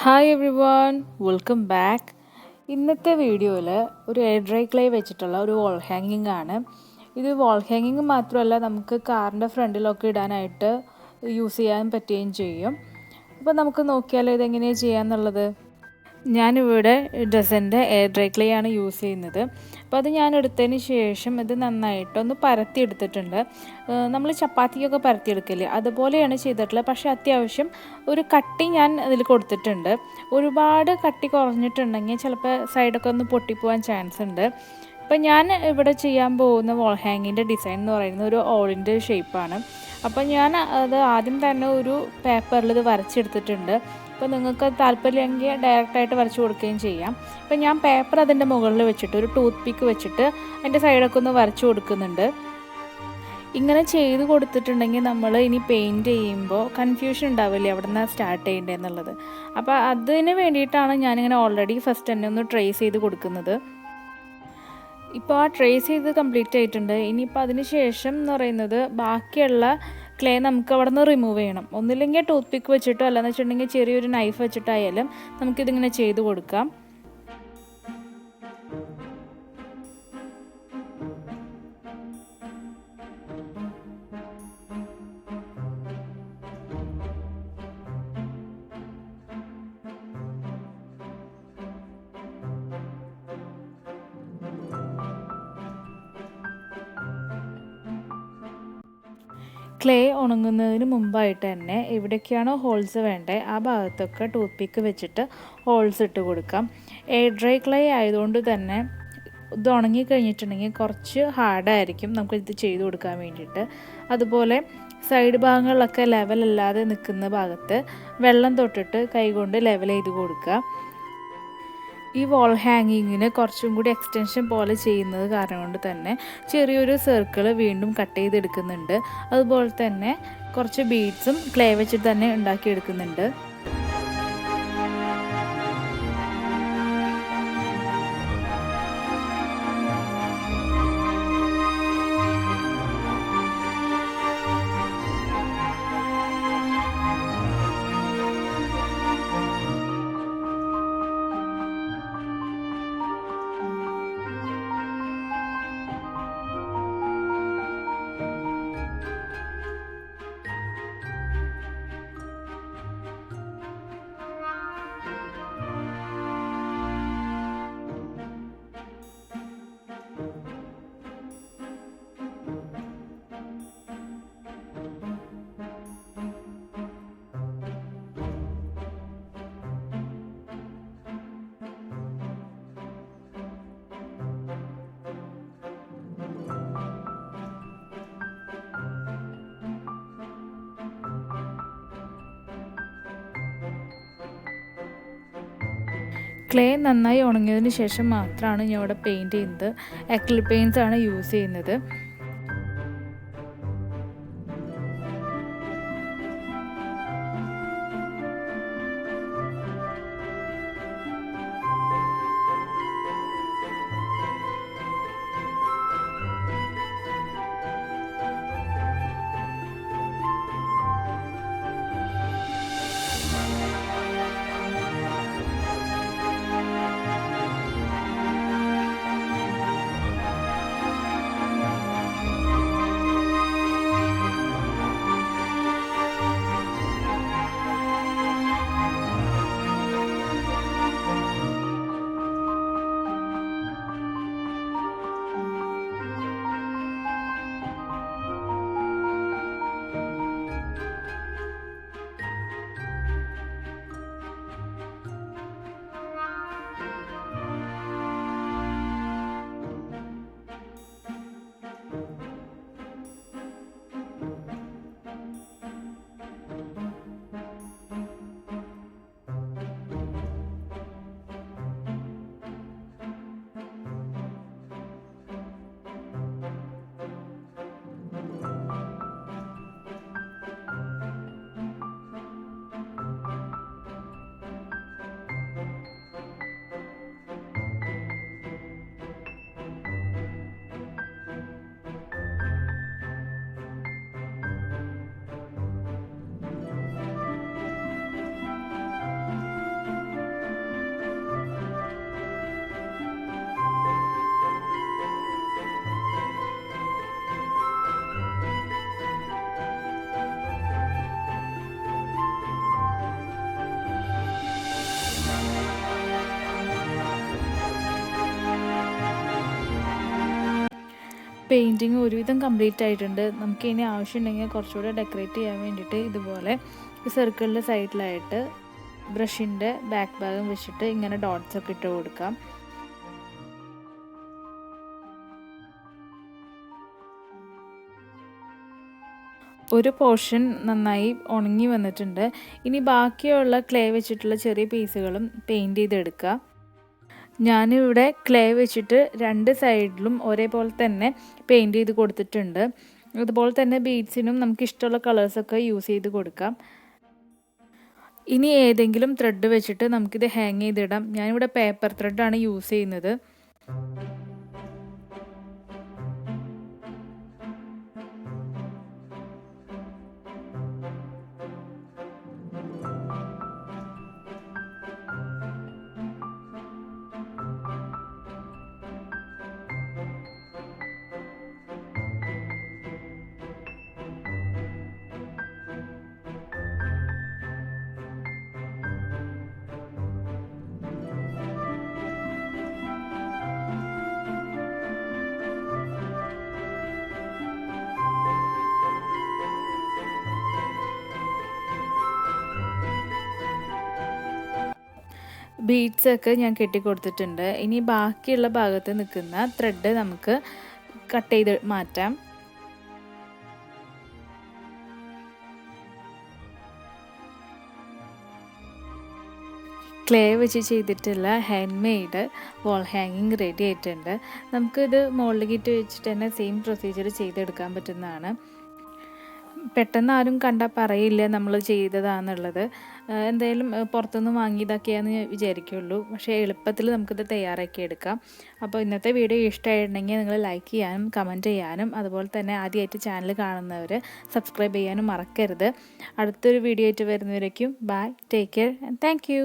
Hi every one, welcome back. ഇന്നത്തെ വീഡിയോയിൽ ഒരു എയർ ഡ്രൈ ക്ലേ വെച്ചിട്ടുള്ള ഒരു വാൾ ഹാങ്ങിങ് ആണ്. ഇത് വാൾ ഹാങ്ങിങ് മാത്രമല്ല, നമുക്ക് കാറിൻ്റെ ഫ്രണ്ടിലൊക്കെ ഇടാനായിട്ട് യൂസ് ചെയ്യാൻ പറ്റുകയും ചെയ്യും. അപ്പോൾ നമുക്ക് നോക്കിയാലോ ഇതെങ്ങനെയാണ് ചെയ്യാമെന്നുള്ളത്. ഞാനിവിടെ ഡസൻ്റെ എയർ ഡ്രൈ ക്ലേ ആണ് യൂസ് ചെയ്യുന്നത്. അപ്പോൾ അത് ഞാൻ എടുത്തതിന് ശേഷം ഇത് നന്നായിട്ടൊന്ന് പരത്തി എടുത്തിട്ടുണ്ട്. നമ്മൾ ചപ്പാത്തിക്കൊക്കെ പരത്തിയെടുക്കില്ലേ, അതുപോലെയാണ് ചെയ്തിട്ടുള്ളത്. പക്ഷേ അത്യാവശ്യം ഒരു കട്ടി ഞാൻ അതിൽ കൊടുത്തിട്ടുണ്ട്. ഒരുപാട് കട്ടി കുറഞ്ഞിട്ടുണ്ടെങ്കിൽ ചിലപ്പോൾ സൈഡൊക്കെ ഒന്ന് പൊട്ടിപ്പോവാൻ ചാൻസ് ഉണ്ട്. അപ്പോൾ ഞാൻ ഇവിടെ ചെയ്യാൻ പോകുന്ന വാൾ ഹാങ്ങിൻ്റെ ഡിസൈൻ എന്ന് പറയുന്നത് ഒരു ഓളിൻ്റെ ഷേപ്പാണ്. അപ്പോൾ ഞാൻ അത് ആദ്യം തന്നെ ഒരു പേപ്പറിൽ ഇത് വരച്ചെടുത്തിട്ടുണ്ട്. അപ്പോൾ നിങ്ങൾക്ക് താല്പര്യമെങ്കിൽ ഡയറക്റ്റായിട്ട് വരച്ച് കൊടുക്കുകയും ചെയ്യാം. അപ്പോൾ ഞാൻ പേപ്പർ അതിൻ്റെ മുകളിൽ വെച്ചിട്ട് ഒരു ടൂത്ത് പിക്ക് വെച്ചിട്ട് അതിൻ്റെ സൈഡൊക്കെ ഒന്ന് വരച്ച് കൊടുക്കുന്നുണ്ട്. ഇങ്ങനെ ചെയ്ത് കൊടുത്തിട്ടുണ്ടെങ്കിൽ നമ്മൾ ഇനി പെയിൻറ്റ് ചെയ്യുമ്പോൾ കൺഫ്യൂഷൻ ഉണ്ടാവില്ലേ എവിടെ നിന്നാണ് സ്റ്റാർട്ട് ചെയ്യേണ്ടതെന്നുള്ളത്. അപ്പോൾ അതിന് വേണ്ടിയിട്ടാണ് ഞാനിങ്ങനെ ഓൾറെഡി ഫസ്റ്റ് തന്നെ ഒന്ന് ട്രേസ് ചെയ്ത് കൊടുക്കുന്നത്. ഇപ്പോൾ ആ ട്രേസ് ചെയ്ത് കംപ്ലീറ്റ് ആയിട്ടുണ്ട്. ഇനിയിപ്പോൾ അതിന് ശേഷം എന്ന് പറയുന്നത് ബാക്കിയുള്ള ക്ലേ നമുക്ക് അവിടെ നിന്ന് റിമൂവ് ചെയ്യണം. ഒന്നില്ലെങ്കിൽ ടൂത്ത് പിക്ക് വെച്ചിട്ടോ അല്ലാന്ന് വെച്ചിട്ടുണ്ടെങ്കിൽ ചെറിയൊരു നൈഫ് വെച്ചിട്ടായാലും നമുക്കിതിങ്ങനെ ചെയ്ത് കൊടുക്കാം. ക്ലേ ഉണങ്ങുന്നതിന് മുമ്പായിട്ട് തന്നെ എവിടേക്കാണോ ഹോൾസ് വേണ്ടത് ആ ഭാഗത്തൊക്കെ ടൂത്ത് പിക്ക് വെച്ചിട്ട് ഹോൾസ് ഇട്ട് കൊടുക്കാം. എയർ ഡ്രൈ ക്ലേ ആയതുകൊണ്ട് തന്നെ ഇത് ഉണങ്ങി കഴിഞ്ഞിട്ടുണ്ടെങ്കിൽ കുറച്ച് ഹാർഡായിരിക്കും നമുക്കിത് ചെയ്ത് കൊടുക്കാൻ വേണ്ടിയിട്ട്. അതുപോലെ സൈഡ് ഭാഗങ്ങളിലൊക്കെ ലെവലല്ലാതെ നിൽക്കുന്ന ഭാഗത്ത് വെള്ളം തൊട്ടിട്ട് കൈകൊണ്ട് ലെവൽ ചെയ്ത് കൊടുക്കുക. ഈ വാൾ ഹാങ്ങിങ്ങിന് കുറച്ചും കൂടി എക്സ്റ്റൻഷൻ പോലെ ചെയ്യുന്നത് കാരണം കൊണ്ട് തന്നെ ചെറിയൊരു സർക്കിൾ വീണ്ടും കട്ട് ചെയ്തെടുക്കുന്നുണ്ട്. അതുപോലെ തന്നെ കുറച്ച് ബീഡ്സും ക്ലേ വെച്ചിട്ട് തന്നെ ഉണ്ടാക്കിയെടുക്കുന്നുണ്ട്. ക്ലേ നന്നായി ഉണങ്ങിയതിന് ശേഷം മാത്രമാണ് ഞാൻ ഇവിടെ പെയിൻറ്റ് ചെയ്യുന്നത്. അക്രിലിക് പെയിൻറ്റ്സ് ആണ് യൂസ് ചെയ്യുന്നത്. പെയിൻറ്റിങ് ഒരുവിധം കംപ്ലീറ്റ് ആയിട്ടുണ്ട്. നമുക്ക് ഇനി ആവശ്യമുണ്ടെങ്കിൽ കുറച്ചുകൂടെ ഡെക്കറേറ്റ് ചെയ്യാൻ വേണ്ടിയിട്ട് ഇതുപോലെ സർക്കിളിൻ്റെ സൈഡിലായിട്ട് ബ്രഷിൻ്റെ ബാക്ക് ഭാഗം വെച്ചിട്ട് ഇങ്ങനെ ഡോട്ട്സ് ഒക്കെ ഇട്ട് കൊടുക്കാം. ഒരു പോർഷൻ നന്നായി ഉണങ്ങി വന്നിട്ടുണ്ട്. ഇനി ബാക്കിയുള്ള ക്ലേ വെച്ചിട്ടുള്ള ചെറിയ പീസുകളും പെയിൻറ്റ് ചെയ്തെടുക്കുക. ഞാനിവിടെ ക്ലേ വെച്ചിട്ട് 2 സൈഡിലും ഒരേപോലെ തന്നെ പെയിൻറ്റ് ചെയ്ത് കൊടുത്തിട്ടുണ്ട്. അതുപോലെ തന്നെ ബീഡ്സിനും നമുക്ക് ഇഷ്ടമുള്ള കളേഴ്സൊക്കെ യൂസ് ചെയ്ത് കൊടുക്കാം. ഇനി ഏതെങ്കിലും ത്രെഡ് വെച്ചിട്ട് നമുക്കിത് ഹാങ് ചെയ്തിടാം. ഞാനിവിടെ പേപ്പർ ത്രെഡാണ് യൂസ് ചെയ്യുന്നത്. ബീഡ്സൊക്കെ ഞാൻ കെട്ടിക്കൊടുത്തിട്ടുണ്ട്. ഇനി ബാക്കിയുള്ള ഭാഗത്ത് നിൽക്കുന്ന ത്രെഡ് നമുക്ക് കട്ട് ചെയ്ത് മാറ്റാം. ക്ലേ വെച്ച് ചെയ്തിട്ടുള്ള ഹാൻഡ് മെയ്ഡ് വാൾ ഹാങ്ങിങ് റെഡി ആയിട്ടുണ്ട്. നമുക്കിത് മുകളിലേക്ക് ഇട്ട് വെച്ചിട്ട് തന്നെ സെയിം പ്രൊസീജിയർ ചെയ്തെടുക്കാൻ പറ്റുന്നതാണ്. പെട്ടെന്ന് ആരും കണ്ടാൽ പറയില്ല നമ്മൾ ചെയ്തതാണെന്നുള്ളത്. എന്തായാലും പുറത്തുനിന്ന് വാങ്ങിയതൊക്കെയാണെന്ന് വിചാരിക്കുള്ളൂ. പക്ഷേ എളുപ്പത്തിൽ നമുക്കിത് തയ്യാറാക്കി എടുക്കാം. അപ്പോൾ ഇന്നത്തെ വീഡിയോ ഇഷ്ടമായിട്ടുണ്ടെങ്കിൽ നിങ്ങൾ ലൈക്ക് ചെയ്യാനും കമൻറ്റ് ചെയ്യാനും അതുപോലെ തന്നെ ആദ്യമായിട്ട് ചാനൽ കാണുന്നവർ സബ്സ്ക്രൈബ് ചെയ്യാനും മറക്കരുത്. അടുത്തൊരു വീഡിയോ ആയിട്ട് വരുന്നവരേക്കും bye, take care and thank U.